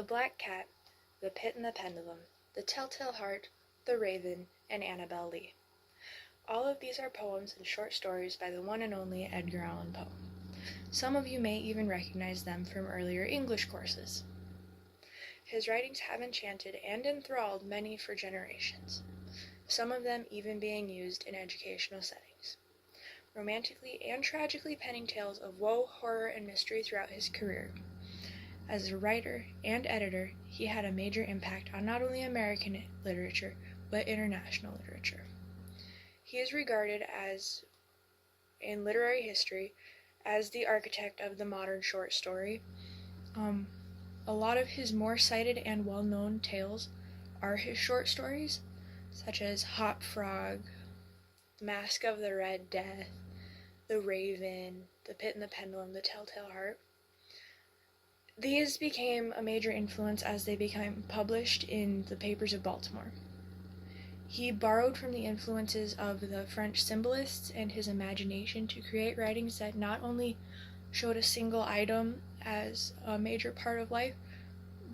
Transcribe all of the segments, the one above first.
The Black Cat, The Pit and the Pendulum, The Telltale Heart, The Raven, and Annabel Lee. All of these are poems and short stories by the one and only Edgar Allan Poe. Some of you may even recognize them from earlier English courses. His writings have enchanted and enthralled many for generations, some of them even being used in educational settings. Romantically and tragically penning tales of woe, horror, and mystery throughout his career. As a writer and editor, he had a major impact on not only American literature, but international literature. He is regarded as, in literary history, as the architect of the modern short story. A lot of his more cited and well-known tales are his short stories, such as Hop Frog, The Mask of the Red Death, The Raven, The Pit and the Pendulum, The Telltale Heart. These became a major influence as they became published in the papers of Baltimore. He borrowed from the influences of the French symbolists and his imagination to create writings that not only showed a single item as a major part of life,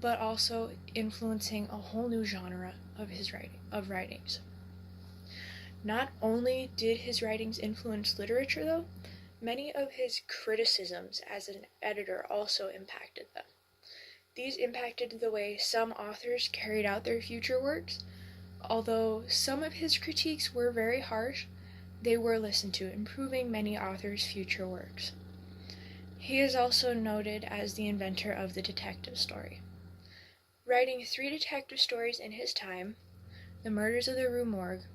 but also influencing a whole new genre of writings. Not only did his writings influence literature, though, many of his criticisms as an editor also impacted them. These impacted the way some authors carried out their future works. Although some of his critiques were very harsh, they were listened to, improving many authors' future works. He is also noted as the inventor of the detective story. Writing 3 detective stories in his time, The Murders of the Rue Morgue,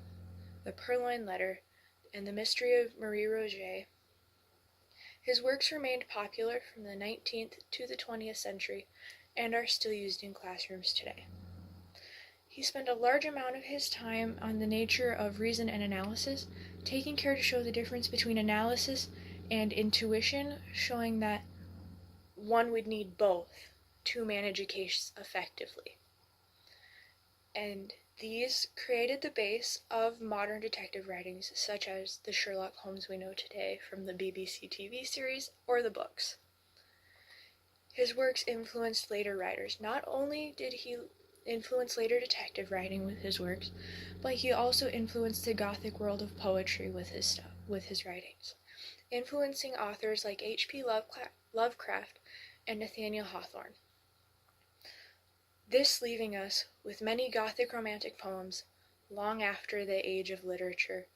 The Purloined Letter, and The Mystery of Marie Roget, his works remained popular from the 19th to the 20th century and are still used in classrooms today. He spent a large amount of his time on the nature of reason and analysis, taking care to show the difference between analysis and intuition, showing that one would need both to manage a case effectively. And these created the base of modern detective writings, such as the Sherlock Holmes we know today from the BBC TV series or the books. His works influenced later writers. Not only did he influence later detective writing with his works, but he also influenced the Gothic world of poetry with his writings, influencing authors like H.P. Lovecraft and Nathaniel Hawthorne. This leaving us with many Gothic romantic poems long after the age of literature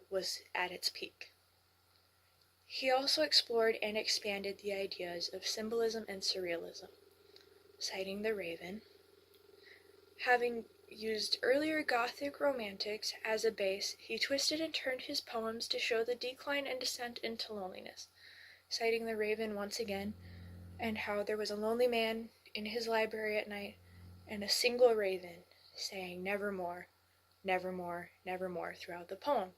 was at its peak. He also explored and expanded the ideas of symbolism and surrealism, citing The Raven. Having used earlier Gothic romantics as a base, he twisted and turned his poems to show the decline and descent into loneliness, citing The Raven once again, and how there was a lonely man in his library at night, and a single raven saying nevermore, nevermore, nevermore throughout the poem.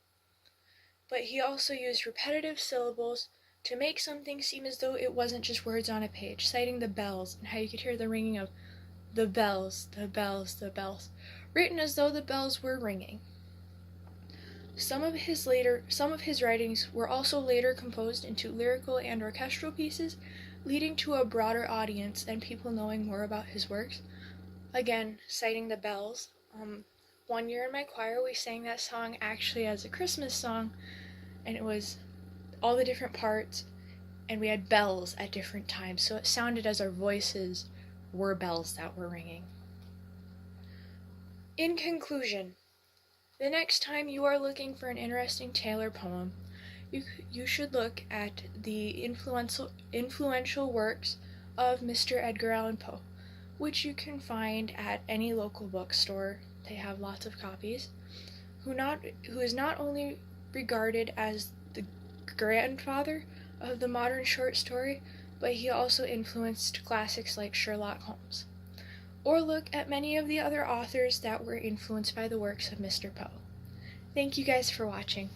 But he also used repetitive syllables to make something seem as though it wasn't just words on a page, citing the bells and how you could hear the ringing of the bells, the bells, the bells, written as though the bells were ringing. Some of his writings were also later composed into lyrical and orchestral pieces, leading to a broader audience and people knowing more about his works. Again, citing the bells. One year in my choir we sang that song actually as a Christmas song, and it was all the different parts, and we had bells at different times, so it sounded as our voices were bells that were ringing. In conclusion, the next time you are looking for an interesting tale or poem, you should look at the influential works of Mr. Edgar Allan Poe, which you can find at any local bookstore. They have lots of copies. Who is not only regarded as the grandfather of the modern short story, but he also influenced classics like Sherlock Holmes. Or look at many of the other authors that were influenced by the works of Mr. Poe. Thank you guys for watching.